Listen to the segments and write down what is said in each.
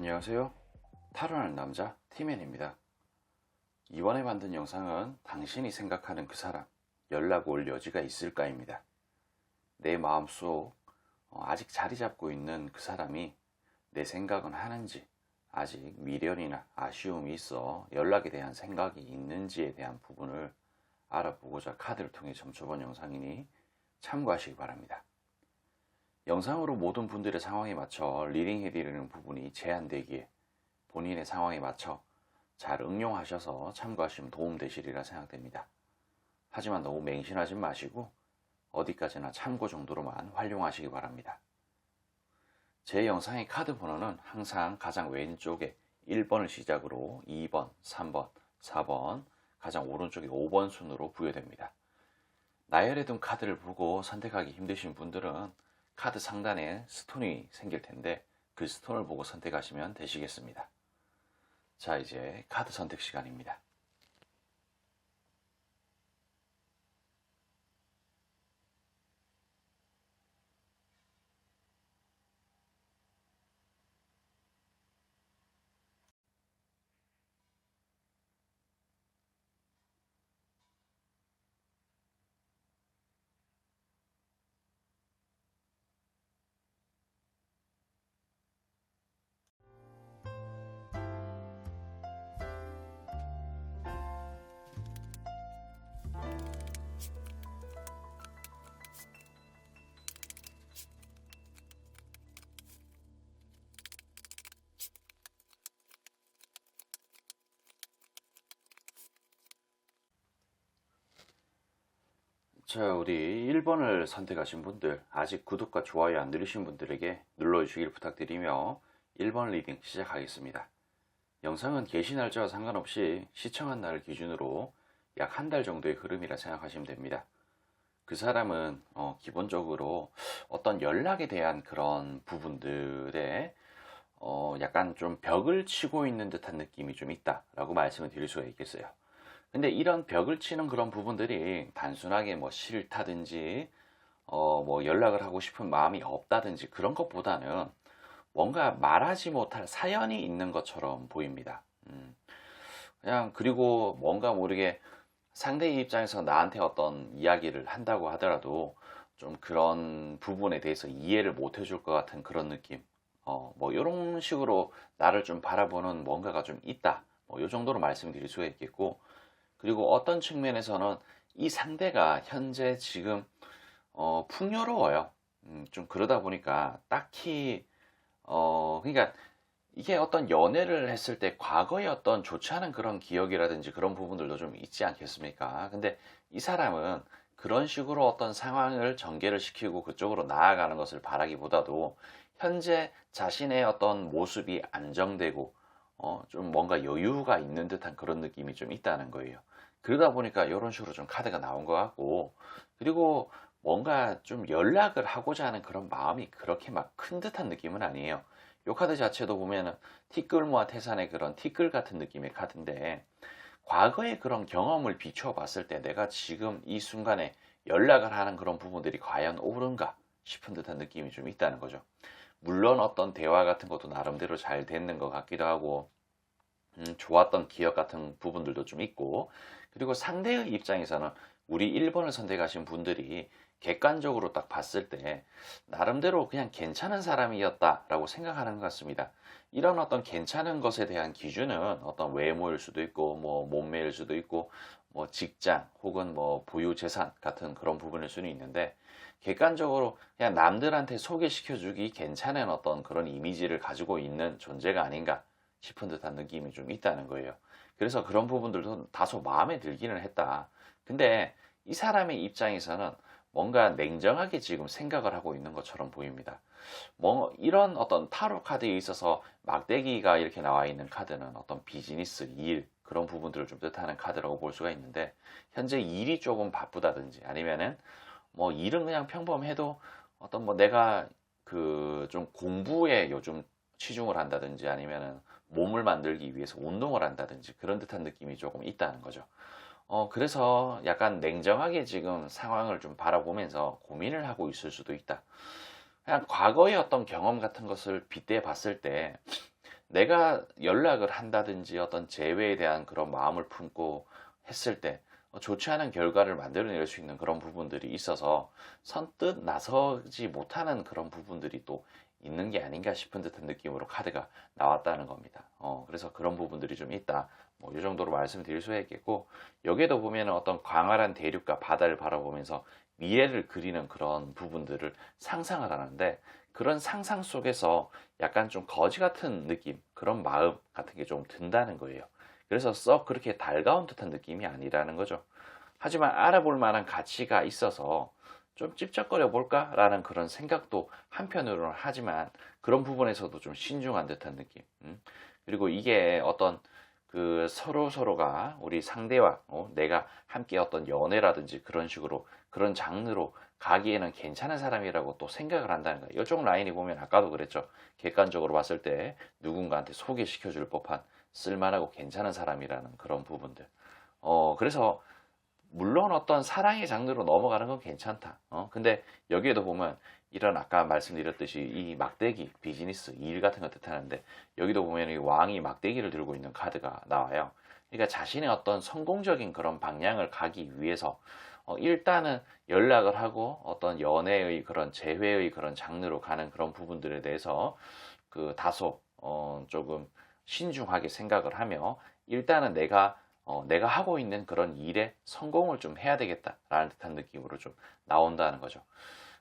안녕하세요. 타로하는 남자 티맨입니다. 이번에 만든 영상은 당신이 생각하는 그 사람 연락 올 여지가 있을까입니다. 내 마음속 아직 자리 잡고 있는 그 사람이 내 생각은 하는지, 아직 미련이나 아쉬움이 있어 연락에 대한 생각이 있는지에 대한 부분을 알아보고자 카드를 통해 점쳐본 영상이니 참고하시기 바랍니다. 영상으로 모든 분들의 상황에 맞춰 리딩해드리는 부분이 제한되기에 본인의 상황에 맞춰 잘 응용하셔서 참고하시면 도움되시리라 생각됩니다. 하지만 너무 맹신하지 마시고 어디까지나 참고 정도로만 활용하시기 바랍니다. 제 영상의 카드 번호는 항상 가장 왼쪽에 1번을 시작으로 2번, 3번, 4번, 가장 오른쪽에 5번 순으로 부여됩니다. 나열해 둔 카드를 보고 선택하기 힘드신 분들은 카드 상단에 스톤이 생길 텐데 그 스톤을 보고 선택하시면 되시겠습니다. 자, 이제 카드 선택 시간입니다. 자, 우리 1번을 선택하신 분들, 아직 구독과 좋아요 안 누르신 분들에게 눌러주시길 부탁드리며 1번 리딩 시작하겠습니다. 영상은 게시 날짜와 상관없이 시청한 날을 기준으로 약 한 달 정도의 흐름이라 생각하시면 됩니다. 그 사람은 기본적으로 어떤 연락에 대한 그런 부분들에 약간 좀 벽을 치고 있는 듯한 느낌이 좀 있다라고 말씀을 드릴 수가 있겠어요. 근데 이런 벽을 치는 그런 부분들이 단순하게 뭐 싫다든지 뭐 연락을 하고 싶은 마음이 없다든지 그런 것보다는 뭔가 말하지 못할 사연이 있는 것처럼 보입니다. 그냥 그리고 뭔가 모르게 상대의 입장에서 나한테 어떤 이야기를 한다고 하더라도 좀 그런 부분에 대해서 이해를 못 해줄 것 같은 그런 느낌. 뭐 이런 식으로 나를 좀 바라보는 뭔가가 좀 있다. 뭐 이 정도로 말씀드릴 수가 있겠고, 그리고 어떤 측면에서는 이 상대가 현재 지금 풍요로워요. 좀 그러다 보니까 딱히 그러니까 이게 어떤 연애를 했을 때 과거에 어떤 좋지 않은 그런 기억이라든지 그런 부분들도 좀 있지 않겠습니까? 근데 이 사람은 그런 식으로 어떤 상황을 전개를 시키고 그쪽으로 나아가는 것을 바라기보다도 현재 자신의 어떤 모습이 안정되고 좀 뭔가 여유가 있는 듯한 그런 느낌이 좀 있다는 거예요. 그러다 보니까 이런 식으로 좀 카드가 나온 것 같고, 그리고 뭔가 좀 연락을 하고자 하는 그런 마음이 그렇게 막 큰 듯한 느낌은 아니에요. 이 카드 자체도 보면은 티끌모아 태산의 그런 티끌 같은 느낌의 카드인데, 과거의 그런 경험을 비추어 봤을 때 내가 지금 이 순간에 연락을 하는 그런 부분들이 과연 옳은가 싶은 듯한 느낌이 좀 있다는 거죠. 물론 어떤 대화 같은 것도 나름대로 잘 됐는 것 같기도 하고, 좋았던 기억 같은 부분들도 좀 있고, 그리고 상대의 입장에서는 우리 1번을 선택하신 분들이 객관적으로 딱 봤을 때 나름대로 그냥 괜찮은 사람이었다라고 생각하는 것 같습니다. 이런 어떤 괜찮은 것에 대한 기준은 어떤 외모일 수도 있고, 뭐 몸매일 수도 있고, 뭐 직장 혹은 뭐 보유 재산 같은 그런 부분일 수는 있는데, 객관적으로 그냥 남들한테 소개시켜주기 괜찮은 어떤 그런 이미지를 가지고 있는 존재가 아닌가 싶은 듯한 느낌이 좀 있다는 거예요. 그래서 그런 부분들도 다소 마음에 들기는 했다. 근데 이 사람의 입장에서는 뭔가 냉정하게 지금 생각을 하고 있는 것처럼 보입니다. 뭐 이런 어떤 타로 카드에 있어서 막대기가 이렇게 나와 있는 카드는 어떤 비즈니스, 일 그런 부분들을 좀 뜻하는 카드라고 볼 수가 있는데, 현재 일이 조금 바쁘다든지 아니면은 뭐 일은 그냥 평범해도 어떤 뭐 내가 그 좀 공부에 요즘 치중을 한다든지 아니면은 몸을 만들기 위해서 운동을 한다든지 그런 듯한 느낌이 조금 있다는 거죠. 그래서 약간 냉정하게 지금 상황을 좀 바라보면서 고민을 하고 있을 수도 있다. 그냥 과거의 어떤 경험 같은 것을 빗대 봤을 때 내가 연락을 한다든지 어떤 재회에 대한 그런 마음을 품고 했을 때 좋지 않은 결과를 만들어낼 수 있는 그런 부분들이 있어서 선뜻 나서지 못하는 그런 부분들이 또 있는 게 아닌가 싶은 듯한 느낌으로 카드가 나왔다는 겁니다. 그래서 그런 부분들이 좀 있다. 뭐 이 정도로 말씀드릴 수 있겠고, 여기에도 보면 어떤 광활한 대륙과 바다를 바라보면서 미래를 그리는 그런 부분들을 상상을 하는데, 그런 상상 속에서 약간 좀 거지 같은 느낌, 그런 마음 같은 게 좀 든다는 거예요. 그래서 썩 그렇게 달가운 듯한 느낌이 아니라는 거죠. 하지만 알아볼 만한 가치가 있어서 좀 찝쩍거려 볼까라는 그런 생각도 한편으로는 하지만, 그런 부분에서도 좀 신중한 듯한 느낌. 그리고 이게 어떤 그 서로가 우리 상대와 내가 함께 어떤 연애라든지 그런 식으로 그런 장르로 가기에는 괜찮은 사람이라고 또 생각을 한다는 거예요. 이쪽 라인이 보면 아까도 그랬죠. 객관적으로 봤을 때 누군가한테 소개시켜 줄 법한 쓸만하고 괜찮은 사람이라는 그런 부분들. 그래서 물론 어떤 사랑의 장르로 넘어가는 건 괜찮다. 근데 여기에도 보면 이런 아까 말씀드렸듯이 이 막대기, 비즈니스, 일 같은 거 뜻하는데, 여기도 보면 이 왕이 막대기를 들고 있는 카드가 나와요. 그러니까 자신의 어떤 성공적인 그런 방향을 가기 위해서 일단은 연락을 하고 어떤 연애의 그런 재회의 그런 장르로 가는 그런 부분들에 대해서 그 다소 조금 신중하게 생각을 하며, 일단은 내가 하고 있는 그런 일에 성공을 좀 해야 되겠다라는 듯한 느낌으로 좀 나온다는 거죠.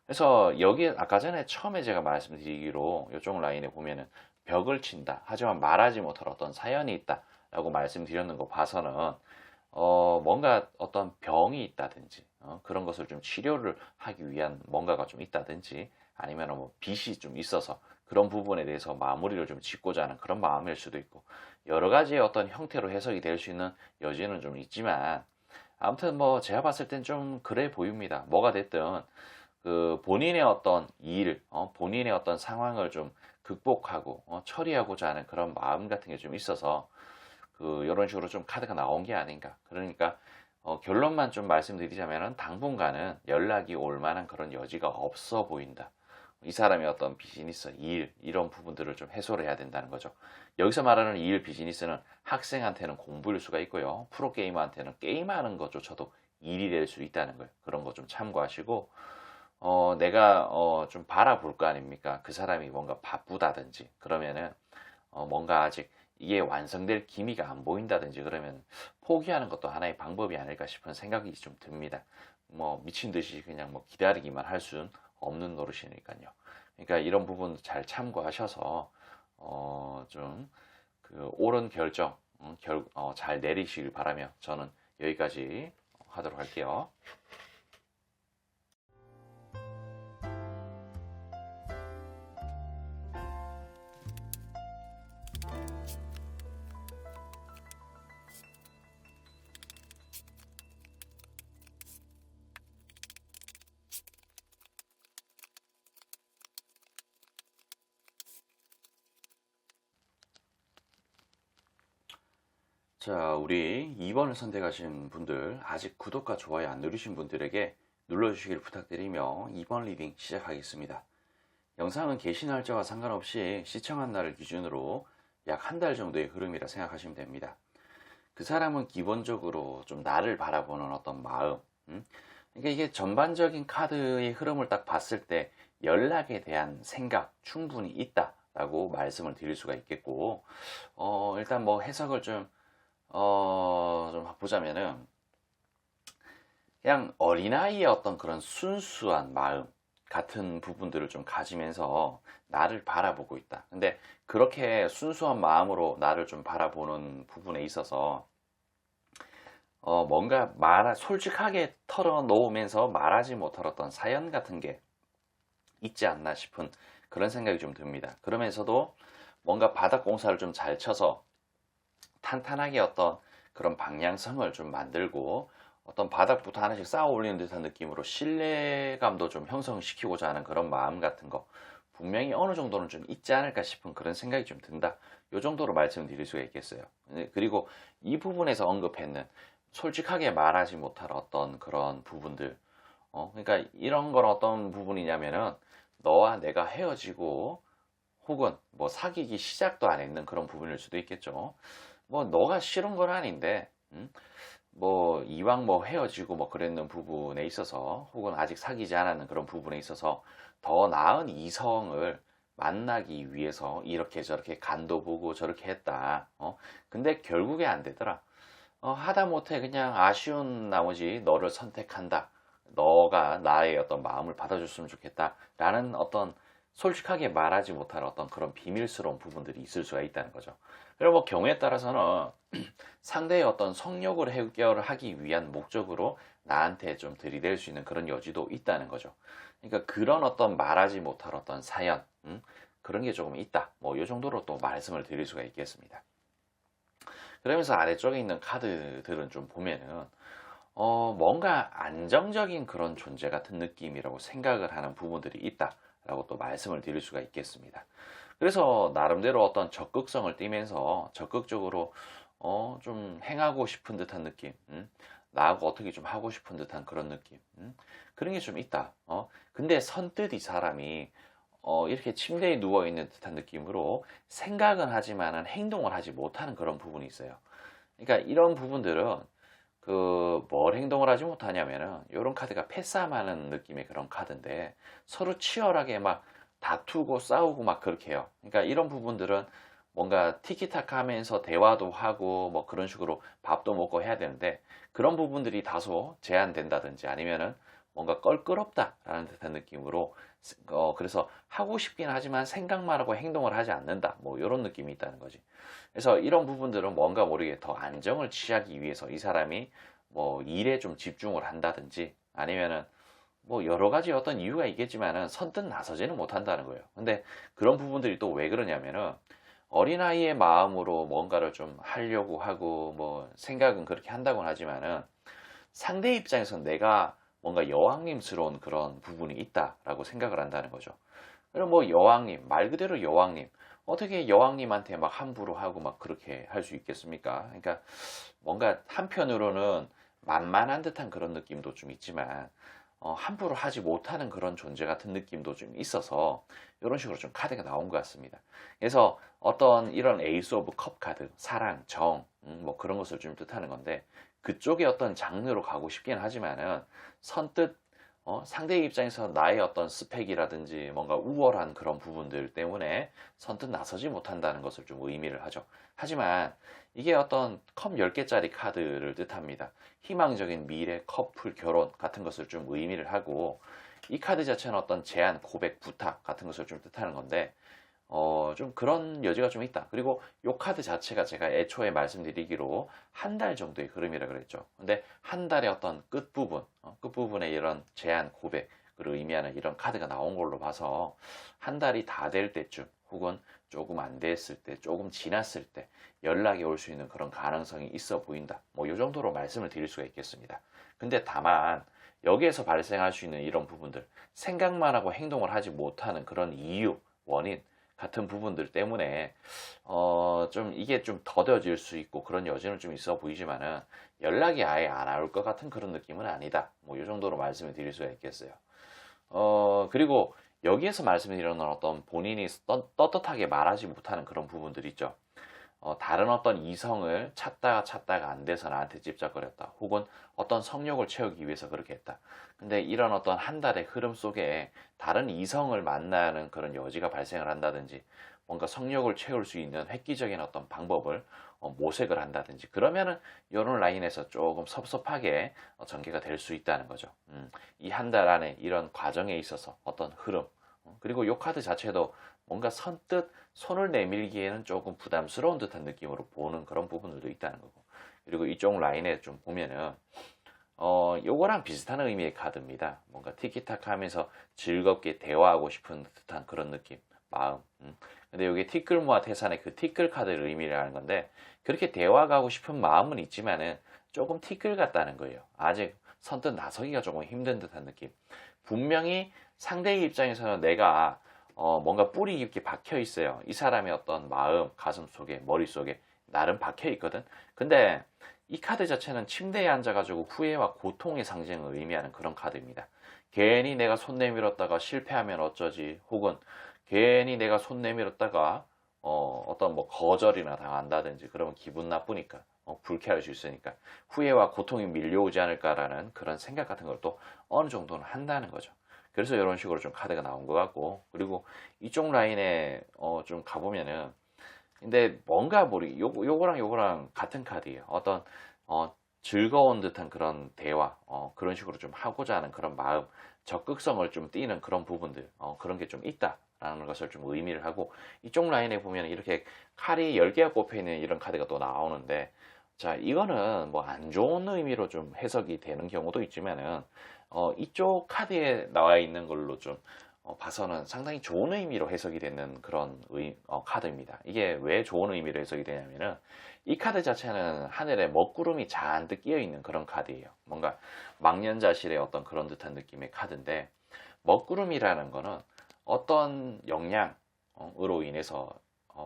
그래서 여기 아까 전에 처음에 제가 말씀드리기로 이쪽 라인에 보면은 벽을 친다. 하지만 말하지 못할 어떤 사연이 있다라고 말씀드렸는 거 봐서는 뭔가 어떤 병이 있다든지 그런 것을 좀 치료를 하기 위한 뭔가가 좀 있다든지, 아니면 뭐 빚이 좀 있어서 그런 부분에 대해서 마무리를 좀 짓고자 하는 그런 마음일 수도 있고, 여러 가지의 어떤 형태로 해석이 될 수 있는 여지는 좀 있지만, 아무튼 뭐 제가 봤을 땐 좀 그래 보입니다. 뭐가 됐든 그 본인의 어떤 일, 본인의 어떤 상황을 좀 극복하고 처리하고자 하는 그런 마음 같은 게 좀 있어서 그 이런 식으로 좀 카드가 나온 게 아닌가. 그러니까 결론만 좀 말씀드리자면은 당분간은 연락이 올 만한 그런 여지가 없어 보인다. 이 사람의 어떤 비즈니스, 일 이런 부분들을 좀 해소를 해야 된다는 거죠. 여기서 말하는 일, 비즈니스는 학생한테는 공부일 수가 있고요. 프로게이머한테는 게임하는 것조차도 일이 될 수 있다는 거예요. 그런 거 좀 참고하시고, 내가 좀 바라볼 거 아닙니까? 그 사람이 뭔가 바쁘다든지 그러면은 뭔가 아직 이게 완성될 기미가 안 보인다든지 그러면 포기하는 것도 하나의 방법이 아닐까 싶은 생각이 좀 듭니다. 뭐 미친 듯이 그냥 뭐 기다리기만 할 수는 없는 노릇이니까요. 그러니까 이런 부분 잘 참고하셔서 좀 그 옳은 결정 잘 내리시길 바라며 저는 여기까지 하도록 할게요. 자, 우리 2번을 선택하신 분들, 아직 구독과 좋아요 안 누르신 분들에게 눌러주시길 부탁드리며 2번 리딩 시작하겠습니다. 영상은 게시 날짜와 상관없이 시청한 날을 기준으로 약 한 달 정도의 흐름이라 생각하시면 됩니다. 그 사람은 기본적으로 좀 나를 바라보는 어떤 마음, 그러니까 이게 전반적인 카드의 흐름을 딱 봤을 때 연락에 대한 생각 충분히 있다라고 말씀을 드릴 수가 있겠고, 일단 뭐 해석을 좀 보자면은, 그냥 어린아이의 어떤 그런 순수한 마음 같은 부분들을 좀 가지면서 나를 바라보고 있다. 근데 그렇게 순수한 마음으로 나를 좀 바라보는 부분에 있어서 뭔가 솔직하게 털어놓으면서 말하지 못할 어떤 사연 같은 게 있지 않나 싶은 그런 생각이 좀 듭니다. 그러면서도 뭔가 바닥 공사를 좀 잘 쳐서 탄탄하게 어떤 그런 방향성을 좀 만들고 어떤 바닥부터 하나씩 쌓아 올리는 듯한 느낌으로 신뢰감도 좀 형성시키고자 하는 그런 마음 같은 거 분명히 어느 정도는 좀 있지 않을까 싶은 그런 생각이 좀 든다. 이 정도로 말씀드릴 수가 있겠어요. 그리고 이 부분에서 언급했는 솔직하게 말하지 못할 어떤 그런 부분들, 그러니까 이런 건 어떤 부분이냐면은 너와 내가 헤어지고 혹은 뭐 사귀기 시작도 안 했는 그런 부분일 수도 있겠죠. 뭐 너가 싫은 건 아닌데, 뭐 이왕 뭐 헤어지고 뭐 그랬는 부분에 있어서, 혹은 아직 사귀지 않았는 그런 부분에 있어서 더 나은 이성을 만나기 위해서 이렇게 저렇게 간도 보고 저렇게 했다. 근데 결국에 안 되더라. 하다못해 그냥 아쉬운 나머지 너를 선택한다. 너가 나의 어떤 마음을 받아줬으면 좋겠다. 라는 어떤 솔직하게 말하지 못할 어떤 그런 비밀스러운 부분들이 있을 수가 있다는 거죠. 그리고 뭐 경우에 따라서는 상대의 어떤 성욕을 해결을 하기 위한 목적으로 나한테 좀 들이댈 수 있는 그런 여지도 있다는 거죠. 그러니까 그런 어떤 말하지 못할 어떤 사연, 그런 게 조금 있다. 뭐 이 정도로 또 말씀을 드릴 수가 있겠습니다. 그러면서 아래쪽에 있는 카드들은 좀 보면은 뭔가 안정적인 그런 존재 같은 느낌이라고 생각을 하는 부분들이 있다라고 또 말씀을 드릴 수가 있겠습니다. 그래서 나름대로 어떤 적극성을 띠면서 적극적으로 좀 행하고 싶은 듯한 느낌, 나하고 어떻게 좀 하고 싶은 듯한 그런 느낌, 그런 게 좀 있다. 근데 선뜻 이 사람이 이렇게 침대에 누워 있는 듯한 느낌으로 생각은 하지만은 행동을 하지 못하는 그런 부분이 있어요. 그러니까 이런 부분들은 뭘 행동을 하지 못하냐면은 이런 카드가 패싸움하는 느낌의 그런 카드인데, 서로 치열하게 막 다투고 싸우고 막 그렇게 해요. 그러니까 이런 부분들은 뭔가 티키타카 하면서 대화도 하고 뭐 그런 식으로 밥도 먹고 해야 되는데, 그런 부분들이 다소 제한된다든지 아니면은 뭔가 껄끄럽다라는 듯한 느낌으로 그래서 하고 싶긴 하지만 생각만 하고 행동을 하지 않는다, 뭐 이런 느낌이 있다는 거지. 그래서 이런 부분들은 뭔가 모르게 더 안정을 취하기 위해서 이 사람이 뭐 일에 좀 집중을 한다든지 아니면은 뭐 여러 가지 어떤 이유가 있겠지만은 선뜻 나서지는 못한다는 거예요. 근데 그런 부분들이 또 왜 그러냐면은 어린아이의 마음으로 뭔가를 좀 하려고 하고 뭐 생각은 그렇게 한다고는 하지만은 상대 입장에서는 내가 뭔가 여왕님스러운 그런 부분이 있다라고 생각을 한다는 거죠. 그럼 뭐 여왕님, 말 그대로 여왕님, 어떻게 여왕님한테 막 함부로 하고 막 그렇게 할 수 있겠습니까? 그러니까 뭔가 한편으로는 만만한 듯한 그런 느낌도 좀 있지만 함부로 하지 못하는 그런 존재 같은 느낌도 좀 있어서 이런 식으로 좀 카드가 나온 것 같습니다. 그래서 어떤 이런 에이스 오브 컵 카드, 사랑, 정, 뭐 그런 것을 좀 뜻하는 건데, 그쪽에 어떤 장르로 가고 싶긴 하지만은 선뜻 상대의 입장에서 나의 어떤 스펙이라든지 뭔가 우월한 그런 부분들 때문에 선뜻 나서지 못한다는 것을 좀 의미를 하죠. 하지만 이게 어떤 컵 10개짜리 카드를 뜻합니다. 희망적인 미래, 커플, 결혼 같은 것을 좀 의미를 하고, 이 카드 자체는 어떤 제안, 고백, 부탁 같은 것을 좀 뜻하는 건데, 좀 그런 여지가 좀 있다. 그리고 요 카드 자체가 제가 애초에 말씀드리기로 한 달 정도의 흐름이라 그랬죠. 근데 한 달의 어떤 끝부분, 끝부분에 이런 제안, 고백을 의미하는 이런 카드가 나온 걸로 봐서 한 달이 다 될 때쯤, 혹은 조금 안 됐을 때, 조금 지났을 때 연락이 올 수 있는 그런 가능성이 있어 보인다. 뭐 이 정도로 말씀을 드릴 수가 있겠습니다. 근데 다만 여기에서 발생할 수 있는 이런 부분들, 생각만 하고 행동을 하지 못하는 그런 이유, 원인 같은 부분들 때문에 좀 이게 좀 더뎌질 수 있고 그런 여지는 좀 있어 보이지만은 연락이 아예 안 올 것 같은 그런 느낌은 아니다. 뭐 이 정도로 말씀을 드릴 수가 있겠어요. 그리고 여기에서 말씀드리는 어떤 본인이 떳떳하게 말하지 못하는 그런 부분들 있죠. 다른 어떤 이성을 찾다가 안 돼서 나한테 찝적거렸다. 혹은 어떤 성욕을 채우기 위해서 그렇게 했다. 근데 이런 어떤 한 달의 흐름 속에 다른 이성을 만나는 그런 여지가 발생을 한다든지, 뭔가 성욕을 채울 수 있는 획기적인 어떤 방법을 모색을 한다든지, 그러면은 이런 라인에서 조금 섭섭하게 전개가 될 수 있다는 거죠. 이 한 달 안에 이런 과정에 있어서 어떤 흐름, 그리고 이 카드 자체도 뭔가 선뜻 손을 내밀기에는 조금 부담스러운 듯한 느낌으로 보는 그런 부분들도 있다는 거고. 그리고 이쪽 라인에 좀 보면은 요거랑 비슷한 의미의 카드입니다. 뭔가 티키타카 하면서 즐겁게 대화하고 싶은 듯한 그런 느낌, 마음. 근데 여기 티끌모아 태산의 그 티끌 카드를 의미를 하는 건데, 그렇게 대화가 하고 싶은 마음은 있지만은 조금 티끌 같다는 거예요. 아직 선뜻 나서기가 조금 힘든 듯한 느낌. 분명히 상대의 입장에서는 내가 뭔가 뿌리 깊게 박혀 있어요. 이 사람의 어떤 마음, 가슴 속에, 머릿속에 나름 박혀 있거든. 근데 이 카드 자체는 침대에 앉아가지고 후회와 고통의 상징을 의미하는 그런 카드입니다. 괜히 내가 손 내밀었다가 실패하면 어쩌지, 혹은 괜히 내가 손 내밀었다가 어떤 뭐 거절이나 당한다든지 그러면 기분 나쁘니까 불쾌할 수 있으니까 후회와 고통이 밀려오지 않을까라는 그런 생각 같은 걸 또 어느 정도는 한다는 거죠. 그래서 이런 식으로 좀 카드가 나온 것 같고, 그리고 이쪽 라인에 좀 가보면은 근데 뭔가 요거랑 요거랑 같은 카드예요. 어떤 즐거운 듯한 그런 대화, 그런 식으로 좀 하고자 하는 그런 마음, 적극성을 좀 띠는 그런 부분들, 그런 게 좀 있다라는 것을 좀 의미를 하고, 이쪽 라인에 보면 이렇게 칼이 10개가 꼽혀 있는 이런 카드가 또 나오는데, 자, 이거는 뭐 안 좋은 의미로 좀 해석이 되는 경우도 있지만은, 이쪽 카드에 나와 있는 걸로 좀 봐서는 상당히 좋은 의미로 해석이 되는 그런 카드입니다. 이게 왜 좋은 의미로 해석이 되냐면은 이 카드 자체는 하늘에 먹구름이 잔뜩 끼어 있는 그런 카드예요. 뭔가 망년자실의 어떤 그런 듯한 느낌의 카드인데, 먹구름이라는 거는 어떤 영향으로 인해서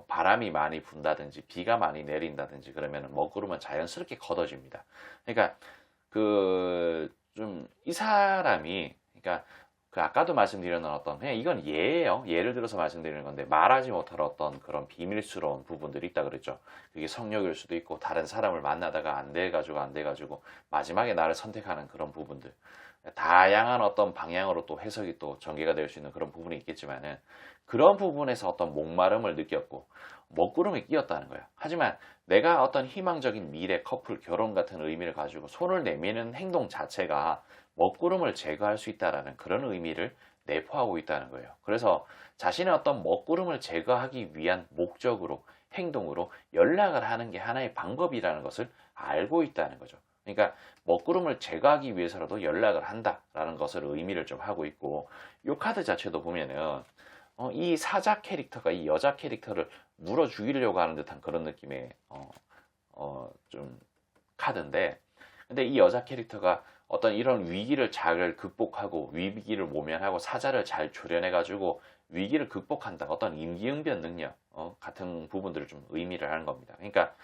바람이 많이 분다든지 비가 많이 내린다든지 그러면 먹구름은 자연스럽게 걷어집니다. 그러니까 그 좀 이 사람이, 그러니까 그 아까도 말씀드렸던 어떤, 그냥 이건 예예요. 예를 들어서 말씀드리는 건데, 말하지 못할 어떤 그런 비밀스러운 부분들이 있다 그랬죠. 그게 성욕일 수도 있고, 다른 사람을 만나다가 안 돼가지고 마지막에 나를 선택하는 그런 부분들, 다양한 어떤 방향으로 또 해석이 또 전개가 될 수 있는 그런 부분이 있겠지만은, 그런 부분에서 어떤 목마름을 느꼈고 먹구름이 끼었다는 거야. 하지만 내가 어떤 희망적인 미래, 커플, 결혼 같은 의미를 가지고 손을 내미는 행동 자체가 먹구름을 제거할 수 있다라는 그런 의미를 내포하고 있다는 거예요. 그래서 자신의 어떤 먹구름을 제거하기 위한 목적으로, 행동으로 연락을 하는 게 하나의 방법이라는 것을 알고 있다는 거죠. 그러니까 먹구름을 제거하기 위해서라도 연락을 한다라는 것을 의미를 좀 하고 있고, 이 카드 자체도 보면은 이 사자 캐릭터가 이 여자 캐릭터를 물어 죽이려고 하는 듯한 그런 느낌의 좀 카드인데, 근데 이 여자 캐릭터가 어떤 이런 위기를 잘 극복하고 위기를 모면하고 사자를 잘 조련해 가지고 위기를 극복한다, 어떤 임기응변 능력 같은 부분들을 좀 의미를 하는 겁니다. 그러니까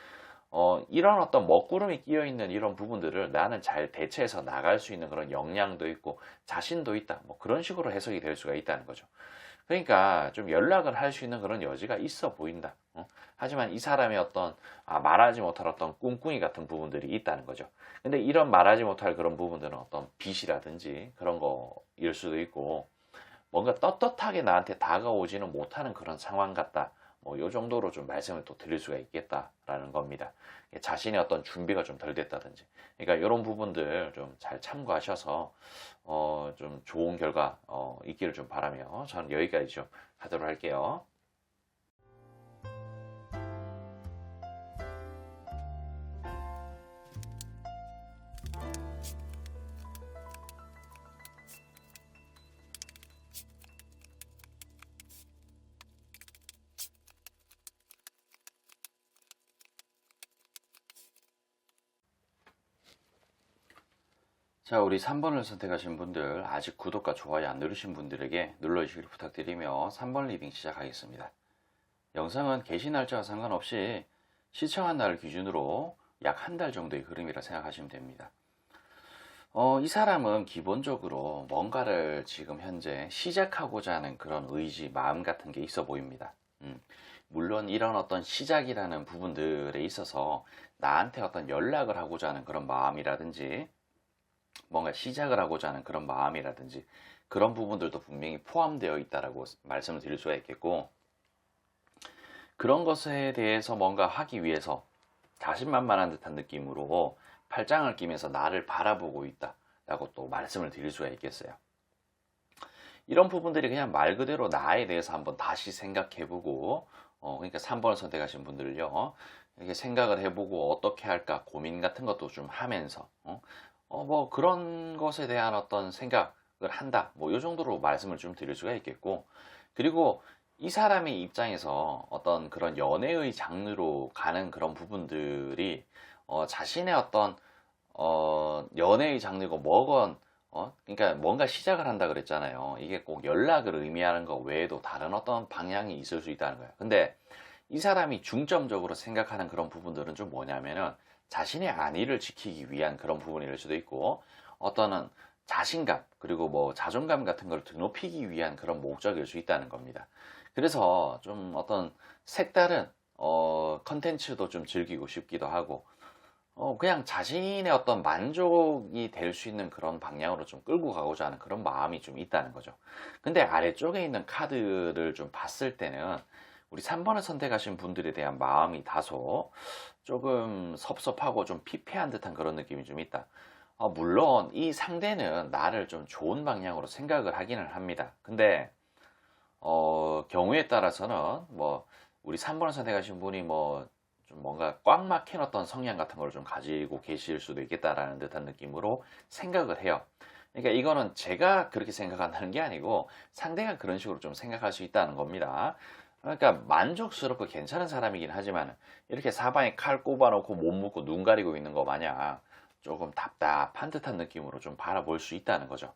이런 어떤 먹구름이 끼어 있는 이런 부분들을 나는 잘 대처해서 나갈 수 있는 그런 역량도 있고 자신도 있다, 뭐 그런 식으로 해석이 될 수가 있다는 거죠. 그러니까 좀 연락을 할 수 있는 그런 여지가 있어 보인다. 하지만 이 사람의 어떤 말하지 못할 어떤 꿍꿍이 같은 부분들이 있다는 거죠. 근데 이런 말하지 못할 그런 부분들은 어떤 빚이라든지 그런 거일 수도 있고, 뭔가 떳떳하게 나한테 다가오지는 못하는 그런 상황 같다. 뭐 요 정도로 좀 말씀을 또 드릴 수가 있겠다라는 겁니다. 자신의 어떤 준비가 좀 덜 됐다든지. 그러니까 이런 부분들 좀 잘 참고하셔서 좀 좋은 결과 있기를 좀 바라며 저는 여기까지 좀 하도록 할게요. 자, 우리 3번을 선택하신 분들, 아직 구독과 좋아요 안 누르신 분들에게 눌러주시길 부탁드리며 3번 리딩 시작하겠습니다. 영상은 게시 날짜와 상관없이 시청한 날을 기준으로 약 한 달 정도의 흐름이라 생각하시면 됩니다. 이 사람은 기본적으로 뭔가를 지금 현재 시작하고자 하는 그런 의지, 마음 같은 게 있어 보입니다. 물론 이런 어떤 시작이라는 부분들에 있어서 나한테 어떤 연락을 하고자 하는 그런 마음이라든지, 뭔가 시작을 하고자 하는 그런 마음이라든지 그런 부분들도 분명히 포함되어 있다라고 말씀을 드릴 수가 있겠고, 그런 것에 대해서 뭔가 하기 위해서 자신만만한 듯한 느낌으로 팔짱을 끼면서 나를 바라보고 있다라고 또 말씀을 드릴 수가 있겠어요. 이런 부분들이 그냥 말 그대로 나에 대해서 한번 다시 생각해보고, 그러니까 3번을 선택하신 분들을요, 이렇게 생각을 해보고 어떻게 할까 고민 같은 것도 좀 하면서, 뭐 그런 것에 대한 어떤 생각을 한다, 뭐 이 정도로 말씀을 좀 드릴 수가 있겠고, 그리고 이 사람의 입장에서 어떤 그런 연애의 장르로 가는 그런 부분들이 자신의 어떤 연애의 장르고 뭐건 그러니까 뭔가 시작을 한다 그랬잖아요. 이게 꼭 연락을 의미하는 것 외에도 다른 어떤 방향이 있을 수 있다는 거예요. 근데 이 사람이 중점적으로 생각하는 그런 부분들은 좀 뭐냐면은 자신의 안위를 지키기 위한 그런 부분일 수도 있고, 어떤 자신감 그리고 뭐 자존감 같은 걸 드높이기 위한 그런 목적일 수 있다는 겁니다. 그래서 좀 어떤 색다른 컨텐츠도 좀 즐기고 싶기도 하고 그냥 자신의 어떤 만족이 될 수 있는 그런 방향으로 좀 끌고 가고자 하는 그런 마음이 좀 있다는 거죠. 근데 아래쪽에 있는 카드를 좀 봤을 때는 우리 3번을 선택하신 분들에 대한 마음이 다소 조금 섭섭하고 좀 피폐한 듯한 그런 느낌이 좀 있다. 물론 이 상대는 나를 좀 좋은 방향으로 생각을 하기는 합니다. 근데 경우에 따라서는 뭐 우리 3번을 선택하신 분이 뭐 좀 뭔가 꽉 막힌 어떤 성향 같은 걸 좀 가지고 계실 수도 있겠다라는 듯한 느낌으로 생각을 해요. 그러니까 이거는 제가 그렇게 생각한다는 게 아니고 상대가 그런 식으로 좀 생각할 수 있다는 겁니다. 그러니까 만족스럽고 괜찮은 사람이긴 하지만 이렇게 사방에 칼 꼽아놓고 못 묶고 눈 가리고 있는 거 마냥 조금 답답한 듯한 느낌으로 좀 바라볼 수 있다는 거죠.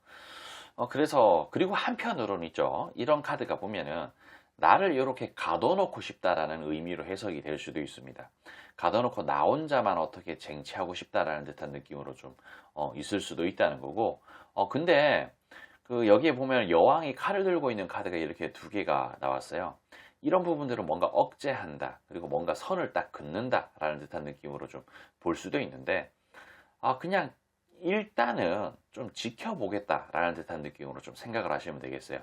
그래서 그리고 한편으로는 있죠. 이런 카드가 보면은 나를 이렇게 가둬놓고 싶다라는 의미로 해석이 될 수도 있습니다. 가둬놓고 나 혼자만 어떻게 쟁취하고 싶다라는 듯한 느낌으로 좀 있을 수도 있다는 거고. 근데 그 여기에 보면 여왕이 칼을 들고 있는 카드가 이렇게 두 개가 나왔어요. 이런 부분들은 뭔가 억제한다, 그리고 뭔가 선을 딱 긋는다라는 듯한 느낌으로 좀 볼 수도 있는데, 그냥 일단은 좀 지켜보겠다라는 듯한 느낌으로 좀 생각을 하시면 되겠어요.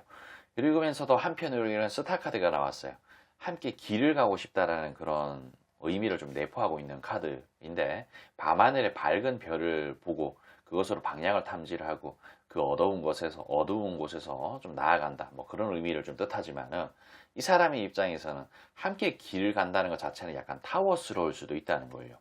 그러면서도 한편으로 이런 스타 카드가 나왔어요. 함께 길을 가고 싶다라는 그런 의미를 좀 내포하고 있는 카드인데, 밤하늘의 밝은 별을 보고 그것으로 방향을 탐지를 하고 그 어두운 곳에서 좀 나아간다, 뭐 그런 의미를 좀 뜻하지만은, 이 사람의 입장에서는 함께 길을 간다는 것 자체는 약간 타워스러울 수도 있다는 거예요.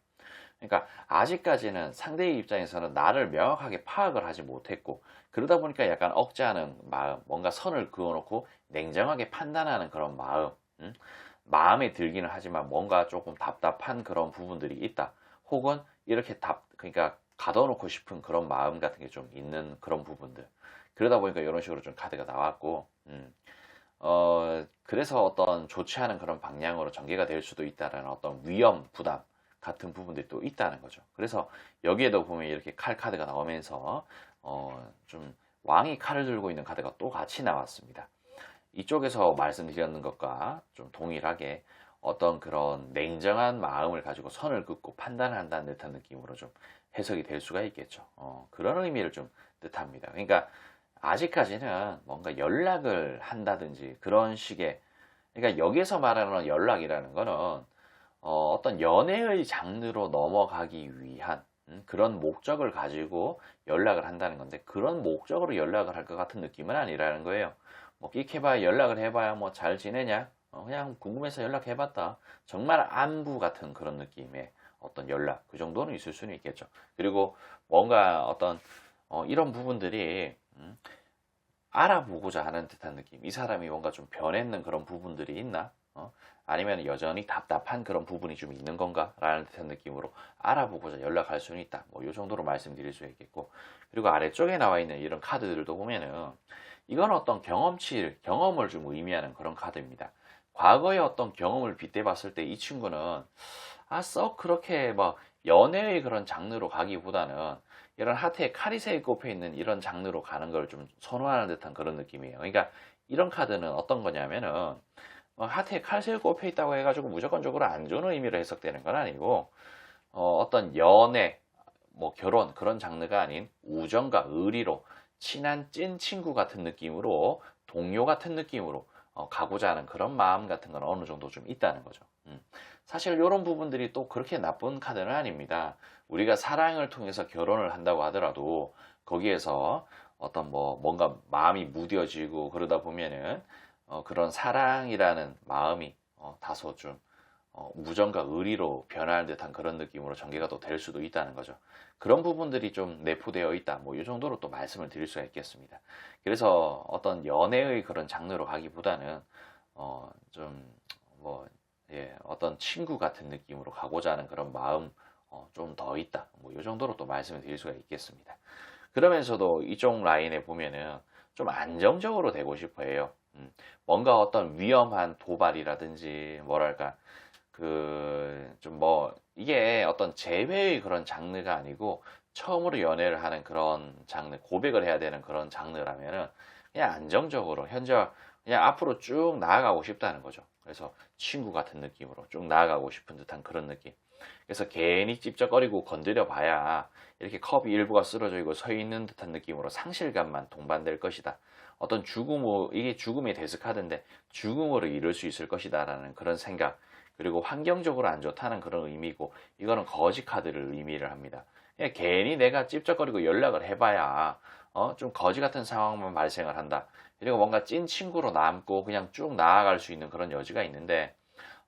그러니까 아직까지는 상대의 입장에서는 나를 명확하게 파악을 하지 못했고, 그러다 보니까 약간 억제하는 마음, 뭔가 선을 그어놓고 냉정하게 판단하는 그런 마음, 마음에 들기는 하지만 뭔가 조금 답답한 그런 부분들이 있다. 혹은 이렇게 그러니까 가둬놓고 싶은 그런 마음 같은 게 좀 있는 그런 부분들. 그러다 보니까 이런 식으로 좀 카드가 나왔고, 그래서 어떤 좋지 않은 그런 방향으로 전개가 될 수도 있다라는 어떤 위험, 부담 같은 부분들이 또 있다는 거죠. 그래서 여기에도 보면 이렇게 칼 카드가 나오면서 좀 왕이 칼을 들고 있는 카드가 또 같이 나왔습니다. 이쪽에서 말씀드렸는 것과 좀 동일하게 어떤 그런 냉정한 마음을 가지고 선을 긋고 판단을 한다는 듯한 느낌으로 좀 해석이 될 수가 있겠죠. 그런 의미를 좀 뜻합니다. 그러니까 아직까지는 뭔가 연락을 한다든지 그런 식의, 그러니까 여기서 말하는 연락이라는 거는 어떤 연애의 장르로 넘어가기 위한 그런 목적을 가지고 연락을 한다는 건데, 그런 목적으로 연락을 할 것 같은 느낌은 아니라는 거예요. 뭐 끽해봐야 연락을 해봐야 뭐 잘 지내냐? 그냥 궁금해서 연락해봤다. 정말 안부 같은 그런 느낌의 어떤 연락, 그 정도는 있을 수는 있겠죠. 그리고 뭔가 어떤 이런 부분들이 알아보고자 하는 듯한 느낌. 이 사람이 뭔가 좀 변했는 그런 부분들이 있나? 아니면 여전히 답답한 그런 부분이 좀 있는 건가? 라는 듯한 느낌으로 알아보고자 연락할 수는 있다. 뭐, 이 정도로 말씀드릴 수 있겠고. 그리고 아래쪽에 나와 있는 이런 카드들도 보면은, 이건 어떤 경험을 좀 의미하는 그런 카드입니다. 과거의 어떤 경험을 빗대 봤을 때 이 친구는, 썩 그렇게 막 연애의 그런 장르로 가기보다는 이런 하트에 카리새에 꼽혀 있는 이런 장르로 가는 걸 좀 선호하는 듯한 그런 느낌이에요. 그러니까 이런 카드는 어떤 거냐면은, 하트에 칼새에 꼽혀 있다고 해가지고 무조건적으로 안 좋은 의미로 해석되는 건 아니고, 어떤 연애, 뭐 결혼 그런 장르가 아닌 우정과 의리로 친한 찐 친구 같은 느낌으로, 동료 같은 느낌으로 가고자 하는 그런 마음 같은 건 어느 정도 좀 있다는 거죠. 사실 이런 부분들이 또 그렇게 나쁜 카드는 아닙니다. 우리가 사랑을 통해서 결혼을 한다고 하더라도 거기에서 어떤 뭐 뭔가 마음이 무뎌지고 그러다 보면은 그런 사랑이라는 마음이 다소 좀 무정과 의리로 변화하는 듯한 그런 느낌으로 전개가 또 될 수도 있다는 거죠. 그런 부분들이 좀 내포되어 있다. 뭐 이 정도로 또 말씀을 드릴 수가 있겠습니다. 그래서 어떤 연애의 그런 장르로 가기보다는 좀뭐 예, 어떤 친구 같은 느낌으로 가고자 하는 그런 마음 좀 더 있다. 뭐 이 정도로 또 말씀을 드릴 수가 있겠습니다. 그러면서도 이쪽 라인에 보면은 좀 안정적으로 되고 싶어 해요. 뭔가 어떤 위험한 도발이라든지 뭐랄까 그 좀 뭐 이게 어떤 재회의 그런 장르가 아니고 처음으로 연애를 하는 그런 장르, 고백을 해야 되는 그런 장르라면은 그냥 안정적으로 현재 그냥 앞으로 쭉 나아가고 싶다는 거죠. 그래서 친구 같은 느낌으로 쭉 나아가고 싶은 듯한 그런 느낌. 그래서 괜히 찝쩍거리고 건드려 봐야 이렇게 컵이 일부가 쓰러져 있고 서 있는 듯한 느낌으로 상실감만 동반될 것이다. 어떤 이게 죽음의 데스카드인데 죽음으로 이룰 수 있을 것이다 라는 그런 생각, 그리고 환경적으로 안 좋다는 그런 의미고, 이거는 거지 카드를 의미를 합니다. 그냥 괜히 내가 찝쩍거리고 연락을 해봐야 좀 거지 같은 상황만 발생을 한다. 그리고 뭔가 찐 친구로 남고 그냥 쭉 나아갈 수 있는 그런 여지가 있는데,